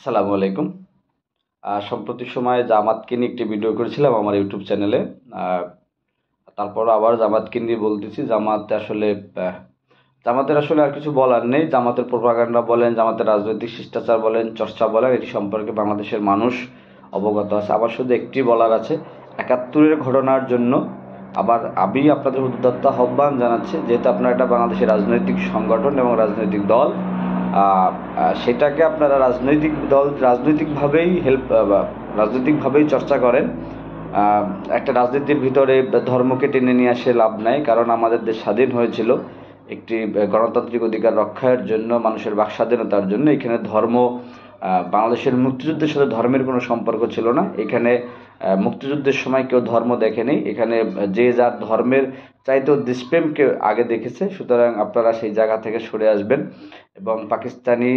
আসসালামু আলাইকুম। সম্প্রতি সময়ে জামাতকে নিয়ে একটি ভিডিও করেছিলাম আমার ইউটিউব চ্যানেলে। আহ, তারপর আবার জামাতকে নিয়ে বলতেছি, আহ, জামাতের আসলে আর কিছু বলার নেই। জামাতের প্রোপাগান্ডা বলেন, জামাতের রাজনৈতিক শিষ্টাচার বলেন, চর্চা বলেন, এটি সম্পর্কে বাংলাদেশের মানুষ অবগত আছে। আবার শুধু একটি বলার আছে, ৭১-এর ঘটনার জন্য আবার আমি আপনাদের উদাত্ত আহ্বান জানাচ্ছি, যেহেতু আপনারা একটা বাংলাদেশের রাজনৈতিক সংগঠন এবং রাজনৈতিক দল, সেটাকে আপনারা রাজনৈতিক দল রাজনৈতিকভাবেই চর্চা করেন। আহ, একটা রাজনীতির ভিতরে ধর্মকে টেনে নিয়ে আসে লাভ নাই, কারণ আমাদের দেশ স্বাধীন হয়েছিল একটি গণতান্ত্রিক অধিকার রক্ষার জন্য, মানুষের বাক স্বাধীনতার জন্য। এখানে বাংলাদেশের মুক্তিযুদ্ধের সাথে ধর্মের কোনো সম্পর্ক ছিল না। এখানে মুক্তিযুদ্ধের সময় কেউ ধর্ম দেখেনি। এখানে যে যার ধর্মের চাইতেও দেশপ্রেমকে আগে দেখেছে। সুতরাং আপনারা সেই জায়গা থেকে সরে আসবেন এবং পাকিস্তানি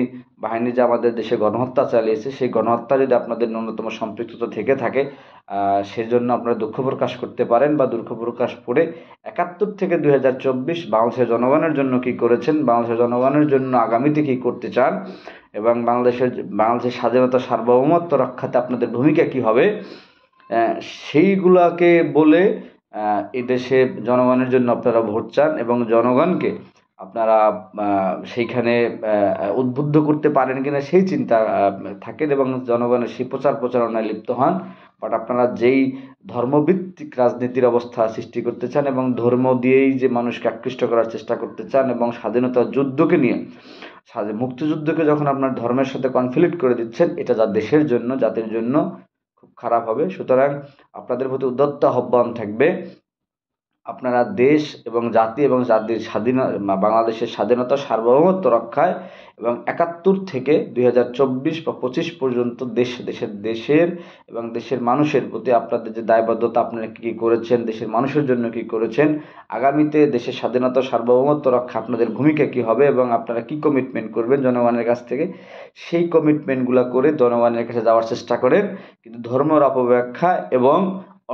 বাহিনী যে আমাদের দেশে গণহত্যা চালিয়েছে, সেই গণহত্যা যদি আপনাদের ন্যূনতম সম্পৃক্ততা থেকে থাকে, সেজন্য আপনারা দুঃখ প্রকাশ করতে পারেন, বা দুঃখ প্রকাশ করে ৭১ থেকে ২০২৪ বাংলাদেশের জনগণের জন্য কি করেছেন, বাংলাদেশের জনগণের জন্য আগামীতে কি করতে চান, এবং বাংলাদেশের স্বাধীনতা সার্বভৌমত্ব রক্ষাতে আপনাদের ভূমিকা কি হবে, সেইগুলাকে বলে এই দেশে জনগণের জন্য আপনারা ভোট চান এবং জনগণকে আপনারা সেইখানে উদ্বুদ্ধ করতে পারেন কিনা সেই চিন্তা থাকেন, এবং জনগণের সেই প্রচারণায় লিপ্ত হন। বাট আপনারা যেই ধর্মভিত্তিক রাজনীতির অবস্থা সৃষ্টি করতে চান এবং ধর্ম দিয়েই যে মানুষকে আকৃষ্ট করার চেষ্টা করতে চান, এবং স্বাধীনতা যুদ্ধকে নিয়ে মুক্তিযুদ্ধকে যখন আপনার ধর্মের সাথে কনফ্লিক্ট করে দিচ্ছেন, এটা যা দেশের জন্য, জাতির জন্য খুব খারাপ হবে। সুতরাং আপনাদের প্রতি উদাত্ত আহ্বান থাকবে, আপনারা দেশ এবং জাতি এবং জাতির বাংলাদেশের স্বাধীনতা সার্বভৌমত্ব রক্ষায় এবং ৭১ থেকে ২০২৪ বা ২৫ পর্যন্ত দেশের এবং দেশের মানুষের প্রতি আপনাদের যে দায়বদ্ধতা, আপনারা কী করেছেন, দেশের মানুষের জন্য কী করেছেন, আগামীতে দেশের স্বাধীনতা সার্বভৌমত্ব রক্ষা আপনাদের ভূমিকা কী হবে, এবং আপনারা কী কমিটমেন্ট করবেন জনগণের কাছ থেকে, সেই কমিটমেন্টগুলো করে জনগণের কাছে যাওয়ার চেষ্টা করেন। কিন্তু ধর্মের অপব্যাখ্যা এবং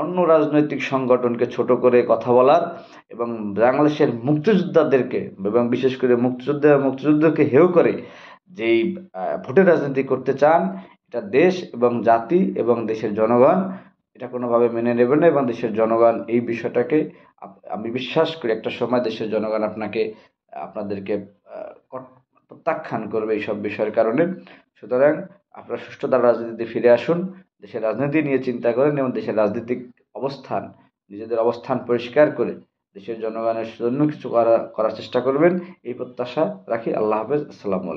অন্য রাজনৈতিক সংগঠনকে ছোট করে কথা বলার, এবং বাংলাদেশের মুক্তিযোদ্ধাদেরকে এবং বিশেষ করে মুক্তিযুদ্ধকে হেয় করে যেই ভোটের রাজনীতি করতে চান, এটা দেশ এবং জাতি এবং দেশের জনগণ এটা কোনোভাবে মেনে নেবে না। এবং দেশের জনগণ এই বিষয়টাকে, আমি বিশ্বাস করি একটা সময় দেশের জনগণ আপনাদেরকে প্রত্যাখ্যান করবে এইসব বিষয়ের কারণে। সুতরাং আপনারা সুষ্ঠুতার রাজনীতিতে ফিরে আসুন, দেশের রাজনীতি নিয়ে চিন্তা করেন এবং দেশের রাজনৈতিক অবস্থান, নিজেদের অবস্থান পরিষ্কার করে দেশের জনগণের জন্য কিছু করার চেষ্টা করবেন, এই প্রত্যাশা রাখি। আল্লাহ হাফেজ। আসসালামু আলাইকুম।